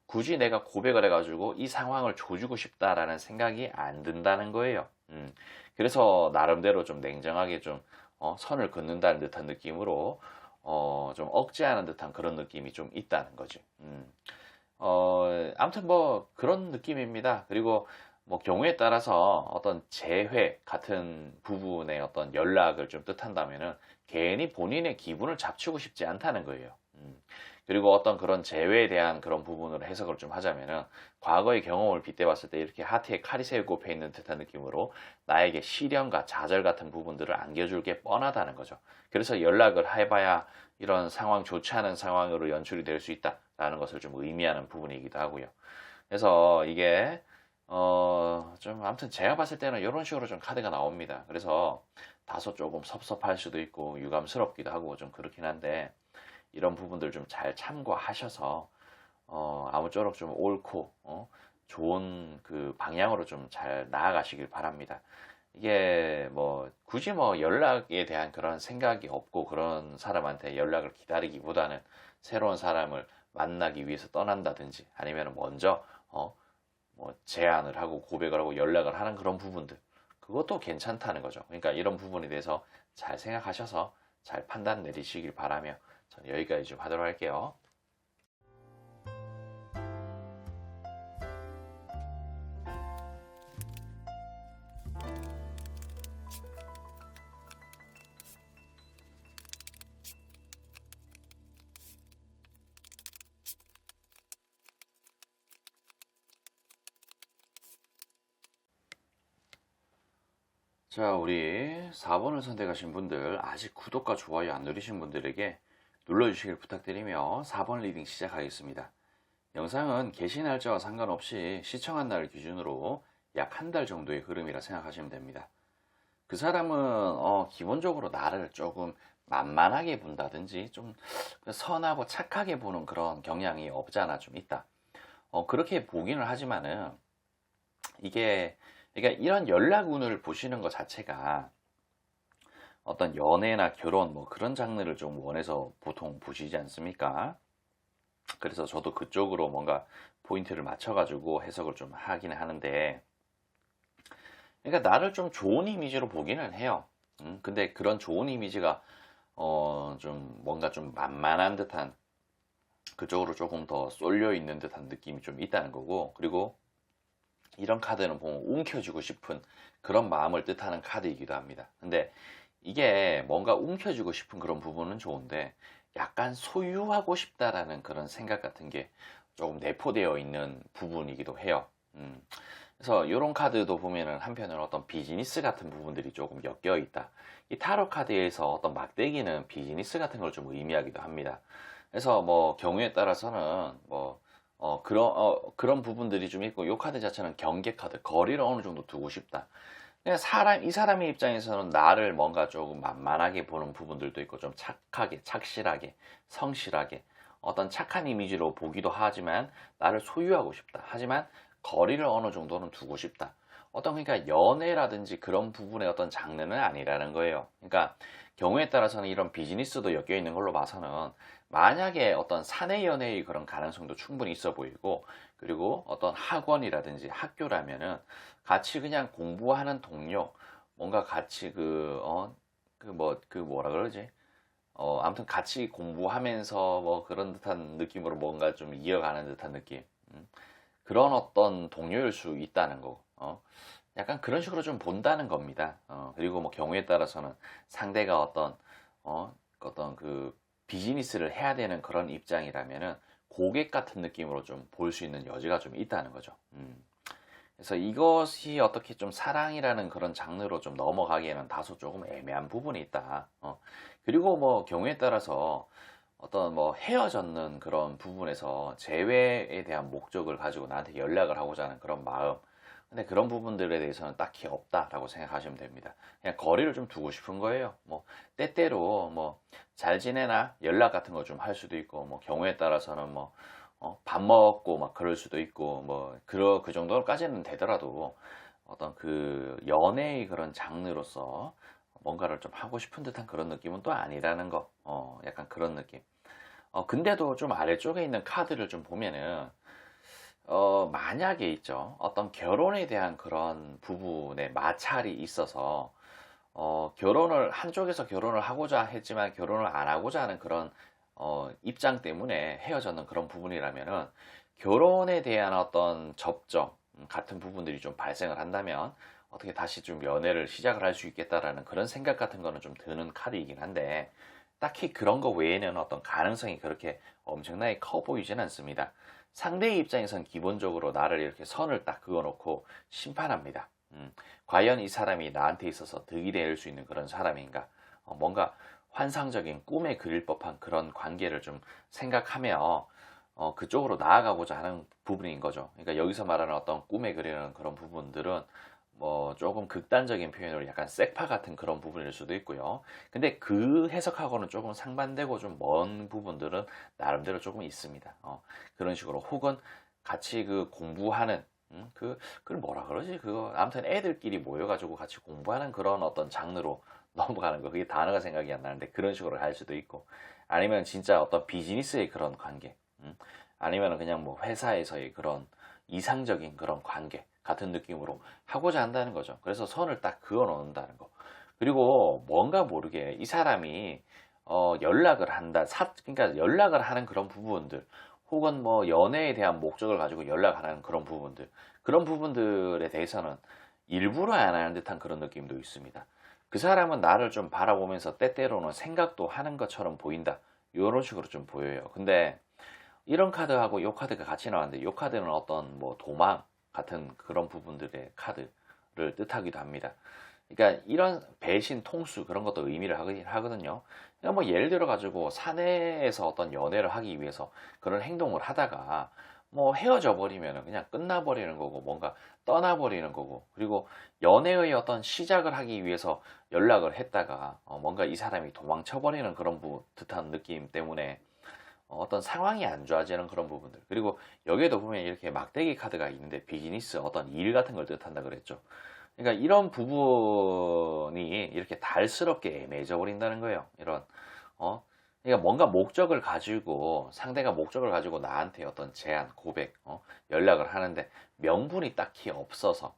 굳이 내가 고백을 해가지고 이 상황을 조주고 싶다라는 생각이 안 든다는 거예요. 그래서 나름대로 좀 냉정하게 좀 선을 긋는다는 듯한 느낌으로 좀 억제하는 듯한 그런 느낌이 좀 있다는 거지. 아무튼 뭐 그런 느낌입니다. 그리고 뭐 경우에 따라서 어떤 재회 같은 부분의 어떤 연락을 좀 뜻한다면은 괜히 본인의 기분을 잡치고 싶지 않다는 거예요. 그리고 어떤 그런 재회에 대한 그런 부분으로 해석을 좀 하자면은, 과거의 경험을 빗대봤을 때 이렇게 하트에 칼이 새우 꼽혀 있는 듯한 느낌으로 나에게 시련과 좌절 같은 부분들을 안겨줄 게 뻔하다는 거죠. 그래서 연락을 해봐야 이런 상황, 좋지 않은 상황으로 연출이 될 수 있다라는 것을 좀 의미하는 부분이기도 하고요. 그래서 이게 좀 아무튼 제가 봤을 때는 이런 식으로 좀 카드가 나옵니다. 그래서 다소 조금 섭섭할 수도 있고 유감스럽기도 하고 좀 그렇긴 한데, 이런 부분들 좀 잘 참고하셔서 아무쪼록 좀 옳고 좋은 그 방향으로 좀 잘 나아가시길 바랍니다. 이게 뭐 굳이 뭐 연락에 대한 그런 생각이 없고 그런 사람한테 연락을 기다리기보다는 새로운 사람을 만나기 위해서 떠난다든지, 아니면 먼저 뭐 제안을 하고 고백을 하고 연락을 하는 그런 부분들, 그것도 괜찮다는 거죠. 그러니까 이런 부분에 대해서 잘 생각하셔서 잘 판단 내리시길 바라며 저는 여기까지 좀 하도록 할게요. 자, 우리 4번을 선택하신 분들, 아직 구독과 좋아요 안 누르신 분들에게 눌러주시길 부탁드리며 4번 리딩 시작하겠습니다. 영상은 개시 날짜와 상관없이 시청한 날 기준으로 약 한 달 정도의 흐름이라 생각하시면 됩니다. 그 사람은 기본적으로 나를 조금 만만하게 본다든지 좀 선하고 착하게 보는 그런 경향이 없잖아 좀 있다. 그렇게 보기는 하지만은 이게, 그러니까 이런 연락운을 보시는 것 자체가 어떤 연애나 결혼 뭐 그런 장르를 좀 원해서 보통 보시지 않습니까? 그래서 저도 그쪽으로 뭔가 포인트를 맞춰가지고 해석을 좀 하긴 하는데, 그러니까 나를 좀 좋은 이미지로 보기는 해요. 근데 그런 좋은 이미지가 좀 뭔가 좀 만만한 듯한, 그쪽으로 조금 더 쏠려 있는 듯한 느낌이 좀 있다는 거고, 그리고 이런 카드는 보면 움켜쥐고 싶은 그런 마음을 뜻하는 카드이기도 합니다. 근데 이게 뭔가 움켜쥐고 싶은 그런 부분은 좋은데, 약간 소유하고 싶다라는 그런 생각 같은 게 조금 내포되어 있는 부분이기도 해요. 그래서 이런 카드도 보면은 한편으로 어떤 비즈니스 같은 부분들이 조금 엮여 있다. 이 타로 카드에서 어떤 막대기는 비즈니스 같은 걸 좀 의미하기도 합니다. 그래서 뭐 경우에 따라서는 뭐 그런 부분들이 좀 있고, 이 카드 자체는 경계 카드, 거리를 어느 정도 두고 싶다. 그냥 이 사람의 입장에서는 나를 뭔가 조금 만만하게 보는 부분들도 있고, 좀 착하게, 착실하게, 성실하게, 어떤 착한 이미지로 보기도 하지만 나를 소유하고 싶다. 하지만 거리를 어느 정도는 두고 싶다. 그러니까 연애라든지 그런 부분의 어떤 장르는 아니라는 거예요. 그러니까 경우에 따라서는 이런 비즈니스도 엮여 있는 걸로 봐서는, 만약에 어떤 사내 연애의 그런 가능성도 충분히 있어 보이고, 그리고 어떤 학원이라든지 학교라면은 같이 그냥 공부하는 동료, 뭔가 같이 뭐라 그러지? 아무튼 같이 공부하면서 뭐 그런 듯한 느낌으로 뭔가 좀 이어가는 듯한 느낌. 그런 어떤 동료일 수 있다는 거. 약간 그런 식으로 좀 본다는 겁니다. 그리고 뭐 경우에 따라서는 상대가 어떤 그 비즈니스를 해야 되는 그런 입장이라면은 고객 같은 느낌으로 좀 볼 수 있는 여지가 좀 있다는 거죠. 그래서 이것이 어떻게 좀 사랑이라는 그런 장르로 좀 넘어가기에는 다소 조금 애매한 부분이 있다. 그리고 뭐 경우에 따라서 어떤 뭐 헤어졌는 그런 부분에서 재회에 대한 목적을 가지고 나한테 연락을 하고자 하는 그런 마음. 근데 그런 부분들에 대해서는 딱히 없다라고 생각하시면 됩니다. 그냥 거리를 좀 두고 싶은 거예요. 뭐 때때로 뭐 잘 지내나 연락 같은 거 좀 할 수도 있고, 뭐 경우에 따라서는 뭐 밥 먹고 막 그럴 수도 있고, 뭐 그 정도까지는 되더라도 어떤 그 연애의 그런 장르로서 뭔가를 좀 하고 싶은 듯한 그런 느낌은 또 아니라는 거. 약간 그런 느낌. 근데도 좀 아래쪽에 있는 카드를 좀 보면은, 만약에 있죠. 어떤 결혼에 대한 그런 부분에 마찰이 있어서, 한쪽에서 결혼을 하고자 했지만 결혼을 안 하고자 하는 그런, 입장 때문에 헤어졌는 그런 부분이라면은, 결혼에 대한 어떤 접점, 같은 부분들이 좀 발생을 한다면, 어떻게 다시 좀 연애를 시작을 할 수 있겠다라는 그런 생각 같은 거는 좀 드는 카드이긴 한데, 딱히 그런 거 외에는 어떤 가능성이 그렇게 엄청나게 커 보이진 않습니다. 상대의 입장에선 기본적으로 나를 이렇게 선을 딱 그어놓고 심판합니다. 과연 이 사람이 나한테 있어서 득이 될 수 있는 그런 사람인가? 뭔가 환상적인 꿈에 그릴 법한 그런 관계를 좀 생각하며 그쪽으로 나아가고자 하는 부분인 거죠. 그러니까 여기서 말하는 어떤 꿈에 그리는 그런 부분들은 뭐 조금 극단적인 표현으로 약간 섹파 같은 그런 부분일 수도 있고요. 근데 그 해석하고는 조금 상반되고 좀 먼 부분들은 나름대로 조금 있습니다. 그런 식으로 혹은 같이 그 공부하는 그걸 뭐라 그러지? 그거 아무튼 애들끼리 모여가지고 같이 공부하는 그런 어떤 장르로 넘어가는 거. 그게 단어가 생각이 안 나는데 그런 식으로 할 수도 있고, 아니면 진짜 어떤 비즈니스의 그런 관계, 아니면 그냥 뭐 회사에서의 그런 이상적인 그런 관계 같은 느낌으로 하고자 한다는 거죠. 그래서 선을 딱 그어 놓는다는 거. 그리고 뭔가 모르게 이 사람이 연락을 한다. 그러니까 연락을 하는 그런 부분들, 혹은 뭐 연애에 대한 목적을 가지고 연락하는 그런 부분들, 그런 부분들에 대해서는 일부러 안 하는 듯한 그런 느낌도 있습니다. 그 사람은 나를 좀 바라보면서 때때로는 생각도 하는 것처럼 보인다. 이런 식으로 좀 보여요. 근데 이런 카드하고 이 카드가 같이 나왔는데, 이 카드는 어떤 뭐 도망 같은 그런 부분들의 카드를 뜻하기도 합니다. 그러니까 이런 배신, 통수 그런 것도 의미를 하거든요. 그러니까 뭐 예를 들어 가지고 사내에서 어떤 연애를 하기 위해서 그런 행동을 하다가 뭐 헤어져 버리면 그냥 끝나버리는 거고, 뭔가 떠나버리는 거고, 그리고 연애의 어떤 시작을 하기 위해서 연락을 했다가 뭔가 이 사람이 도망쳐버리는 그런 듯한 느낌 때문에 어떤 상황이 안 좋아지는 그런 부분들. 그리고 여기에도 보면 이렇게 막대기 카드가 있는데, 비즈니스 어떤 일 같은 걸 뜻한다 그랬죠. 그러니까 이런 부분이 이렇게 달스럽게 애매해져 버린다는 거예요. 이런 그러니까 뭔가 목적을 가지고, 상대가 목적을 가지고 나한테 어떤 제안, 고백, 연락을 하는데 명분이 딱히 없어서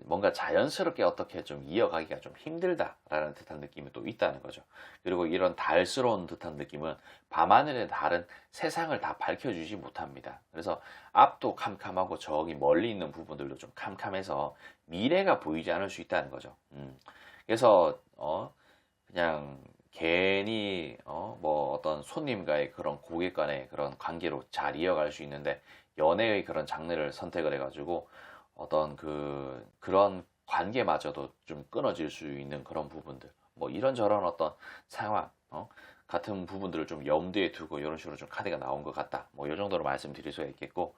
뭔가 자연스럽게 어떻게 좀 이어가기가 좀 힘들다라는 듯한 느낌이 또 있다는 거죠. 그리고 이런 달스러운 듯한 느낌은 밤하늘의 달은 세상을 다 밝혀주지 못합니다. 그래서 앞도 캄캄하고 저기 멀리 있는 부분들도 좀 캄캄해서 미래가 보이지 않을 수 있다는 거죠. 그래서 그냥 괜히 뭐 어떤 손님과의 그런 고객 간의 그런 관계로 잘 이어갈 수 있는데, 연애의 그런 장르를 선택을 해가지고 어떤 그런 관계마저도 좀 끊어질 수 있는 그런 부분들, 뭐 이런저런 어떤 상황, 같은 부분들을 좀 염두에 두고 이런 식으로 좀 카드가 나온 것 같다. 뭐 이 정도로 말씀드릴 수가 있겠고,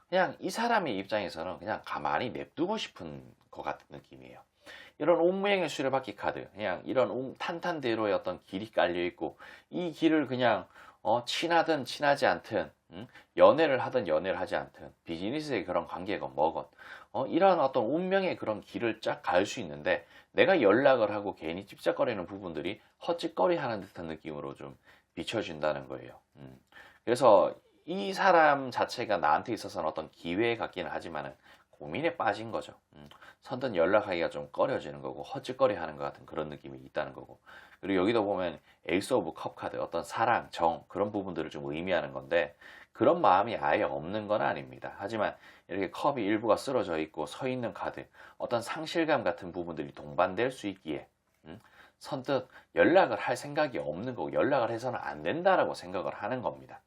그냥 이 사람의 입장에서는 그냥 가만히 냅두고 싶은 것 같은 느낌이에요. 이런 운명의 수레바퀴 카드, 그냥 이런 탄탄대로의 어떤 길이 깔려 있고, 이 길을 그냥 친하든 친하지 않든, 연애를 하든 연애를 하지 않든, 비즈니스의 그런 관계건 뭐건, 이런 어떤 운명의 그런 길을 쫙 갈 수 있는데, 내가 연락을 하고 괜히 찝쩍거리는 부분들이 헛짓거리 하는 듯한 느낌으로 좀 비춰진다는 거예요. 그래서 이 사람 자체가 나한테 있어서는 어떤 기회 같기는 하지만은 고민에 빠진 거죠. 선뜻 연락하기가 좀 꺼려지는 거고, 헛짓거리 하는 것 같은 그런 느낌이 있다는 거고. 그리고 여기도 보면 에이스 오브 컵 카드, 어떤 사랑, 정, 그런 부분들을 좀 의미하는 건데, 그런 마음이 아예 없는 건 아닙니다. 하지만 이렇게 컵이 일부가 쓰러져 있고 서 있는 카드, 어떤 상실감 같은 부분들이 동반될 수 있기에 선뜻 연락을 할 생각이 없는 거고, 연락을 해서는 안 된다라고 생각을 하는 겁니다.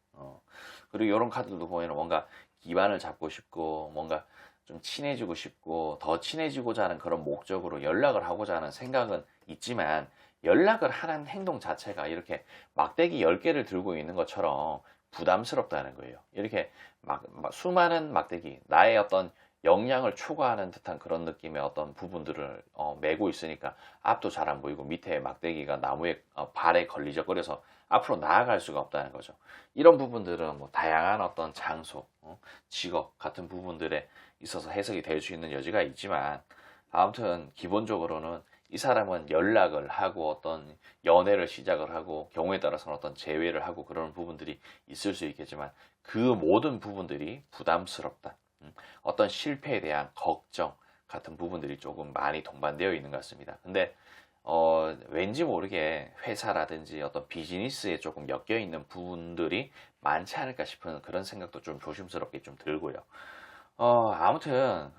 그리고 이런 카드도 보면 뭔가 기반을 잡고 싶고, 뭔가 좀 친해지고 싶고 더 친해지고자 하는 그런 목적으로 연락을 하고자 하는 생각은 있지만 연락을 하는 행동 자체가 이렇게 막대기 10개를 들고 있는 것처럼 부담스럽다는 거예요. 이렇게 수많은 막대기, 나의 어떤 역량을 초과하는 듯한 그런 느낌의 어떤 부분들을 메고 있으니까 앞도 잘 안 보이고 밑에 막대기가 나무에 발에 걸리적거려서 앞으로 나아갈 수가 없다는 거죠. 이런 부분들은 뭐 다양한 어떤 장소, 직업 같은 부분들에 있어서 해석이 될 수 있는 여지가 있지만 아무튼 기본적으로는 이 사람은 연락을 하고 어떤 연애를 시작을 하고 경우에 따라서는 어떤 재회를 하고 그런 부분들이 있을 수 있겠지만 그 모든 부분들이 부담스럽다. 어떤 실패에 대한 걱정 같은 부분들이 조금 많이 동반되어 있는 것 같습니다. 근데 왠지 모르게 회사라든지 어떤 비즈니스에 조금 엮여 있는 부분들이 많지 않을까 싶은 그런 생각도 좀 조심스럽게 좀 들고요. 아무튼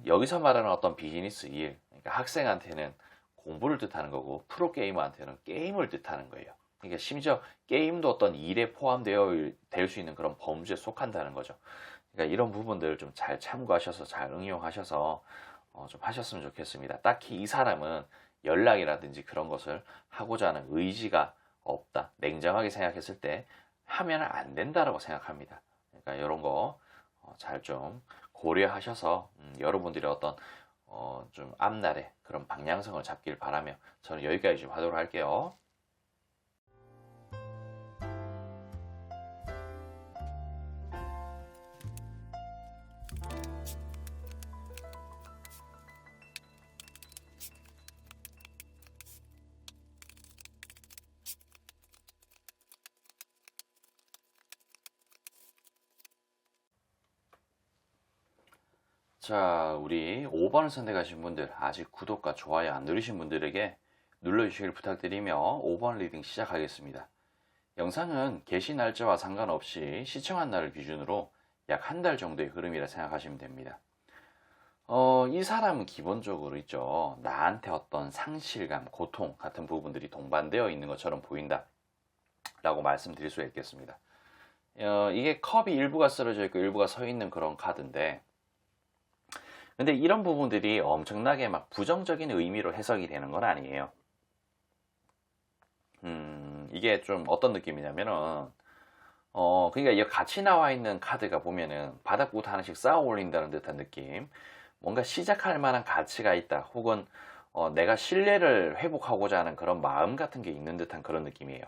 여기서 말하는 어떤 비즈니스 일, 그러니까 학생한테는 공부를 뜻하는 거고 프로게이머한테는 게임을 뜻하는 거예요. 그러니까 심지어 게임도 어떤 일에 포함되어 될 수 있는 그런 범주에 속한다는 거죠. 그러니까 이런 부분들 좀 잘 참고하셔서 잘 응용하셔서 좀 하셨으면 좋겠습니다. 딱히 이 사람은 연락이라든지 그런 것을 하고자 하는 의지가 없다. 냉정하게 생각했을 때 하면 안 된다라고 생각합니다. 그러니까 이런 거 잘 좀 고려하셔서 여러분들의 어떤 좀 앞날에 그런 방향성을 잡길 바라며 저는 여기까지 좀 하도록 할게요. 자, 우리 5번을 선택하신 분들, 아직 구독과 좋아요 안 누르신 분들에게 눌러주시길 부탁드리며 5번 리딩 시작하겠습니다. 영상은 게시 날짜와 상관없이 시청한 날을 기준으로 약 한 달 정도의 흐름이라 생각하시면 됩니다. 이 사람은 기본적으로 있죠. 나한테 어떤 상실감, 고통 같은 부분들이 동반되어 있는 것처럼 보인다 라고 말씀드릴 수 있겠습니다. 이게 컵이 일부가 쓰러져 있고 일부가 서 있는 그런 카드인데 근데 이런 부분들이 엄청나게 막 부정적인 의미로 해석이 되는 건 아니에요. 이게 좀 어떤 느낌이냐면은, 그러니까 이 같이 나와 있는 카드가 보면은 바닥부터 하나씩 쌓아 올린다는 듯한 느낌. 뭔가 시작할 만한 가치가 있다. 혹은, 내가 신뢰를 회복하고자 하는 그런 마음 같은 게 있는 듯한 그런 느낌이에요.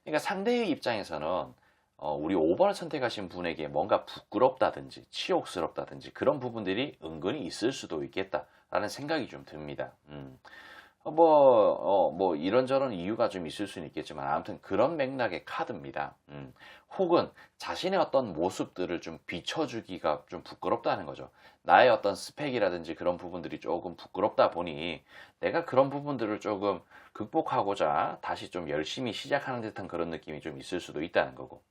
그러니까 상대의 입장에서는 우리 5번을 선택하신 분에게 뭔가 부끄럽다든지 치욕스럽다든지 그런 부분들이 은근히 있을 수도 있겠다라는 생각이 좀 듭니다. 뭐 이런저런 이유가 좀 있을 수는 있겠지만 아무튼 그런 맥락의 카드입니다. 혹은 자신의 어떤 모습들을 좀 비춰주기가 좀 부끄럽다는 거죠. 나의 어떤 스펙이라든지 그런 부분들이 조금 부끄럽다 보니 내가 그런 부분들을 조금 극복하고자 다시 좀 열심히 시작하는 듯한 그런 느낌이 좀 있을 수도 있다는 거고.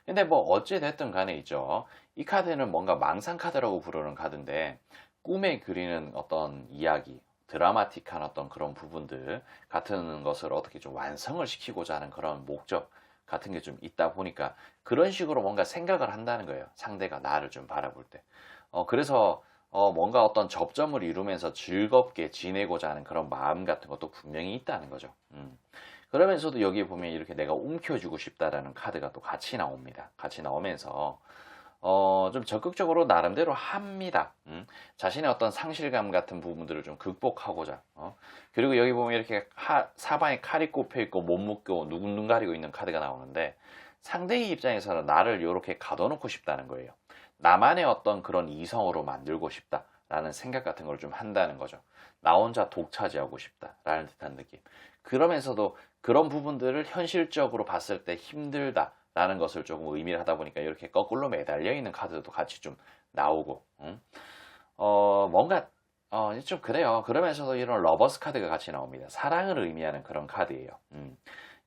근데 뭐 어찌 됐든 간에 있죠. 이 카드는 뭔가 망상 카드라고 부르는 카드인데 꿈에 그리는 어떤 이야기, 드라마틱한 어떤 그런 부분들 같은 것을 어떻게 좀 완성을 시키고자 하는 그런 목적 같은 게 좀 있다 보니까 그런 식으로 뭔가 생각을 한다는 거예요. 상대가 나를 좀 바라볼 때. 그래서 뭔가 어떤 접점을 이루면서 즐겁게 지내고자 하는 그런 마음 같은 것도 분명히 있다는 거죠. 그러면서도 여기 보면 이렇게 내가 움켜쥐고 싶다라는 카드가 또 같이 나옵니다. 같이 나오면서 좀 적극적으로 나름대로 합니다. 자신의 어떤 상실감 같은 부분들을 좀 극복하고자. 그리고 여기 보면 이렇게 사방에 칼이 꼽혀 있고 못 묶고 누군눈 가리고 있는 카드가 나오는데 상대의 입장에서는 나를 이렇게 가둬놓고 싶다는 거예요. 나만의 어떤 그런 이성으로 만들고 싶다라는 생각 같은 걸 좀 한다는 거죠. 나 혼자 독차지하고 싶다라는 듯한 느낌. 그러면서도 그런 부분들을 현실적으로 봤을 때 힘들다. 라는 것을 조금 의미를 하다 보니까 이렇게 거꾸로 매달려 있는 카드도 같이 좀 나오고, 뭔가, 좀 그래요. 그러면서도 이런 러버스 카드가 같이 나옵니다. 사랑을 의미하는 그런 카드예요.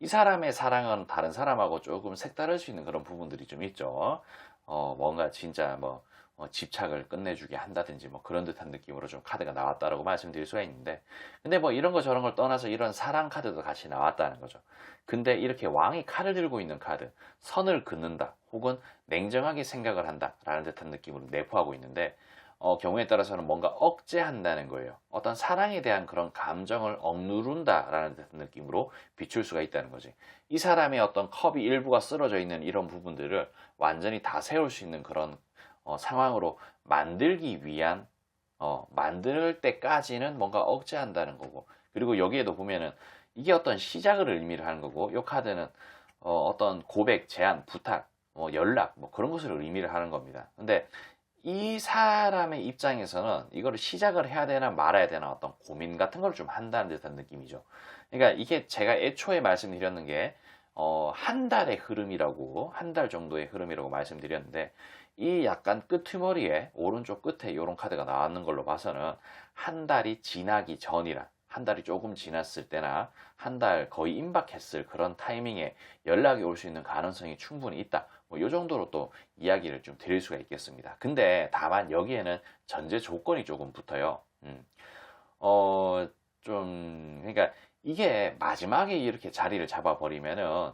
이 사람의 사랑은 다른 사람하고 조금 색다를 수 있는 그런 부분들이 좀 있죠. 뭔가 진짜 뭐, 집착을 끝내주게 한다든지 뭐 그런 듯한 느낌으로 좀 카드가 나왔다라고 말씀드릴 수가 있는데 근데 뭐 이런 거 저런 걸 떠나서 이런 사랑 카드도 같이 나왔다는 거죠. 근데 이렇게 왕이 칼을 들고 있는 카드, 선을 긋는다 혹은 냉정하게 생각을 한다라는 듯한 느낌으로 내포하고 있는데 경우에 따라서는 뭔가 억제한다는 거예요. 어떤 사랑에 대한 그런 감정을 억누른다라는 듯한 느낌으로 비출 수가 있다는 거지. 이 사람의 어떤 컵이 일부가 쓰러져 있는 이런 부분들을 완전히 다 세울 수 있는 그런 상황으로 만들기 위한 만들 때까지는 뭔가 억제한다는 거고, 그리고 여기에도 보면은 이게 어떤 시작을 의미를 하는 거고, 이 카드는 어떤 고백, 제안, 부탁, 연락, 뭐 그런 것을 의미를 하는 겁니다. 근데 이 사람의 입장에서는 이거를 시작을 해야 되나 말아야 되나 어떤 고민 같은 걸 좀 한다는 듯한 느낌이죠. 그러니까 이게 제가 애초에 말씀드렸는 게, 한 달의 흐름이라고, 한 달 정도의 흐름이라고 말씀드렸는데, 이 약간 끄트머리에, 오른쪽 끝에 이런 카드가 나왔는 걸로 봐서는 한 달이 지나기 전이라, 한 달이 조금 지났을 때나 한 달 거의 임박했을 그런 타이밍에 연락이 올 수 있는 가능성이 충분히 있다. 뭐 이 정도로 또 이야기를 좀 드릴 수가 있겠습니다. 근데 다만 여기에는 전제 조건이 조금 붙어요. 그러니까 이게 마지막에 이렇게 자리를 잡아버리면은,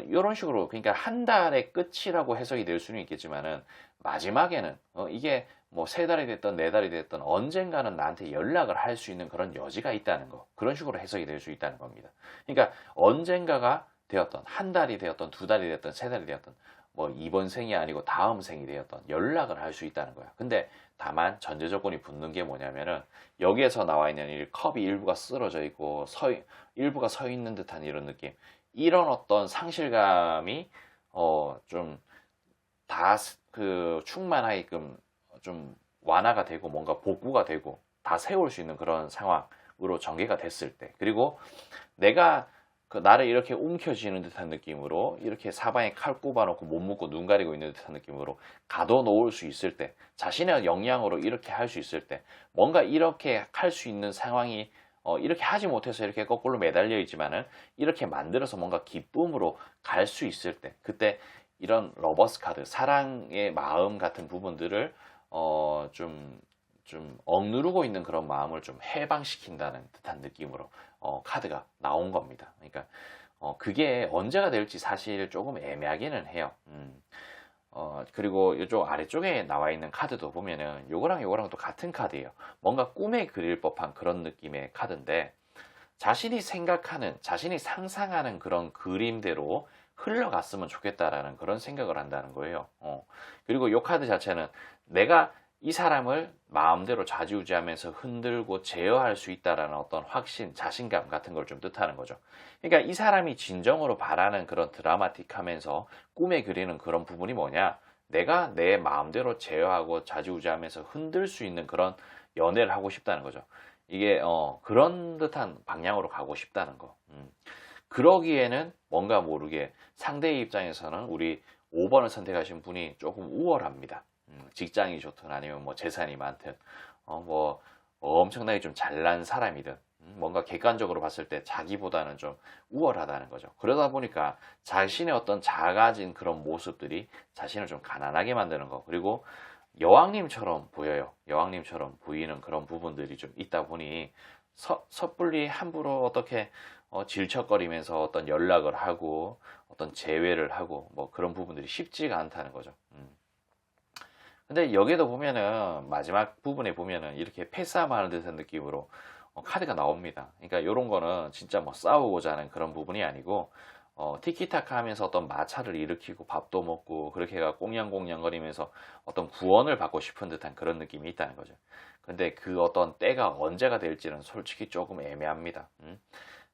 이런 식으로, 그러니까 한 달의 끝이라고 해석이 될 수는 있겠지만은, 마지막에는, 이게 뭐 세 달이 됐던 네 달이 됐던 언젠가는 나한테 연락을 할 수 있는 그런 여지가 있다는 거. 그런 식으로 해석이 될 수 있다는 겁니다. 그러니까 언젠가가 되었던, 한 달이 되었던, 두 달이 되었던, 세 달이 되었던, 뭐 이번 생이 아니고 다음 생이 되었던 연락을 할 수 있다는 거야. 근데 다만 전제 조건이 붙는 게 뭐냐면은, 여기에서 나와 있는 이 컵이 일부가 쓰러져 있고 일부가 서 있는 듯한 이런 느낌, 이런 어떤 상실감이 좀 다 충만하게끔 좀 완화가 되고 뭔가 복구가 되고 다 세울 수 있는 그런 상황으로 전개가 됐을 때, 그리고 내가 나를 이렇게 움켜쥐는 듯한 느낌으로 이렇게 사방에 칼 꼽아놓고 못 묶고 눈 가리고 있는 듯한 느낌으로 가둬놓을 수 있을 때, 자신의 역량으로 이렇게 할 수 있을 때, 뭔가 이렇게 할 수 있는 상황이, 이렇게 하지 못해서 이렇게 거꾸로 매달려 있지만은 이렇게 만들어서 뭔가 기쁨으로 갈 수 있을 때, 그때 이런 러버스 카드, 사랑의 마음 같은 부분들을 좀 억누르고 있는 그런 마음을 좀 해방시킨다는 듯한 느낌으로 카드가 나온 겁니다. 그러니까 그게 언제가 될지 사실 조금 애매하기는 해요. 그리고 이쪽 아래쪽에 나와 있는 카드도 보면은 요거랑 요거랑 또 같은 카드예요. 뭔가 꿈에 그릴 법한 그런 느낌의 카드인데, 자신이 생각하는, 자신이 상상하는 그런 그림대로 흘러갔으면 좋겠다라는 그런 생각을 한다는 거예요. 그리고 이 카드 자체는 내가 이 사람을 마음대로 좌지우지하면서 흔들고 제어할 수 있다라는 어떤 확신, 자신감 같은 걸 좀 뜻하는 거죠. 그러니까 이 사람이 진정으로 바라는 그런 드라마틱하면서 꿈에 그리는 그런 부분이 뭐냐? 내가 내 마음대로 제어하고 좌지우지하면서 흔들 수 있는 그런 연애를 하고 싶다는 거죠. 이게 그런 듯한 방향으로 가고 싶다는 거. 그러기에는 뭔가 모르게 상대의 입장에서는 우리 5번을 선택하신 분이 조금 우월합니다. 직장이 좋든 아니면 뭐 재산이 많든, 뭐 엄청나게 좀 잘난 사람이든, 뭔가 객관적으로 봤을 때 자기보다는 좀 우월하다는 거죠. 그러다 보니까 자신의 어떤 작아진 그런 모습들이 자신을 좀 가난하게 만드는 거, 그리고 여왕님처럼 보여요. 여왕님처럼 보이는 그런 부분들이 좀 있다 보니 섣불리 함부로 어떻게 질척거리면서 어떤 연락을 하고 어떤 재회를 하고 뭐 그런 부분들이 쉽지가 않다는 거죠. 근데 여기에도 보면은 마지막 부분에 보면은 이렇게 패싸움하는 듯한 느낌으로 카드가 나옵니다. 그러니까 이런 거는 진짜 뭐 싸우고자 하는 그런 부분이 아니고, 티키타카 하면서 어떤 마찰을 일으키고 밥도 먹고 그렇게 해가 꽁냥꽁냥거리면서 어떤 구원을 받고 싶은 듯한 그런 느낌이 있다는 거죠. 근데 그 어떤 때가 언제가 될지는 솔직히 조금 애매합니다.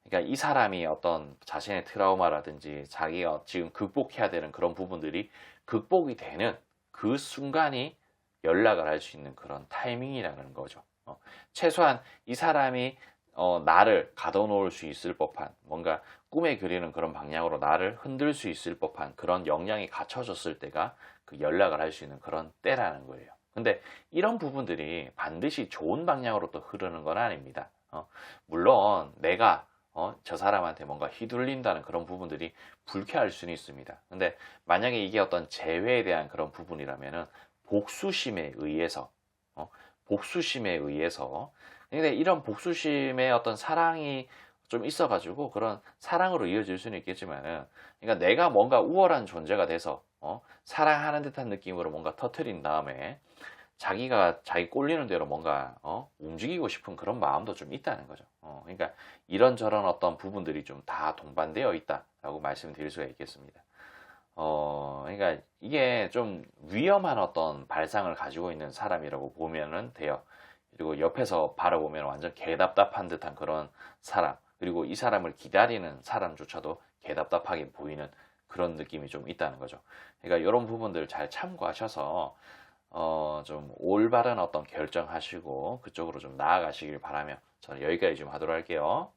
그러니까 이 사람이 어떤 자신의 트라우마라든지 자기가 지금 극복해야 되는 그런 부분들이 극복이 되는 그 순간이 연락을 할 수 있는 그런 타이밍이라는 거죠. 최소한 이 사람이 나를 가둬놓을 수 있을 법한, 뭔가 꿈에 그리는 그런 방향으로 나를 흔들 수 있을 법한 그런 역량이 갖춰졌을 때가 그 연락을 할 수 있는 그런 때라는 거예요. 근데 이런 부분들이 반드시 좋은 방향으로 또 흐르는 건 아닙니다. 물론 내가 저 사람한테 뭔가 휘둘린다는 그런 부분들이 불쾌할 수는 있습니다. 근데 만약에 이게 어떤 재회에 대한 그런 부분이라면은 복수심에 의해서, 복수심에 의해서, 근데 이런 복수심의 어떤 사랑이 좀 있어가지고 그런 사랑으로 이어질 수는 있겠지만은, 그러니까 내가 뭔가 우월한 존재가 돼서 사랑하는 듯한 느낌으로 뭔가 터트린 다음에 자기가 자기 꼴리는 대로 뭔가 움직이고 싶은 그런 마음도 좀 있다는 거죠. 그러니까 이런저런 어떤 부분들이 좀 다 동반되어 있다라고 말씀드릴 수가 있겠습니다. 그러니까 이게 좀 위험한 어떤 발상을 가지고 있는 사람이라고 보면은 돼요. 그리고 옆에서 바라보면 완전 개답답한 듯한 그런 사람, 그리고 이 사람을 기다리는 사람조차도 개답답하게 보이는 그런 느낌이 좀 있다는 거죠. 그러니까 이런 부분들을 잘 참고하셔서 좀 올바른 어떤 결정하시고 그쪽으로 좀 나아가시길 바라며 저는 여기까지 좀 하도록 할게요.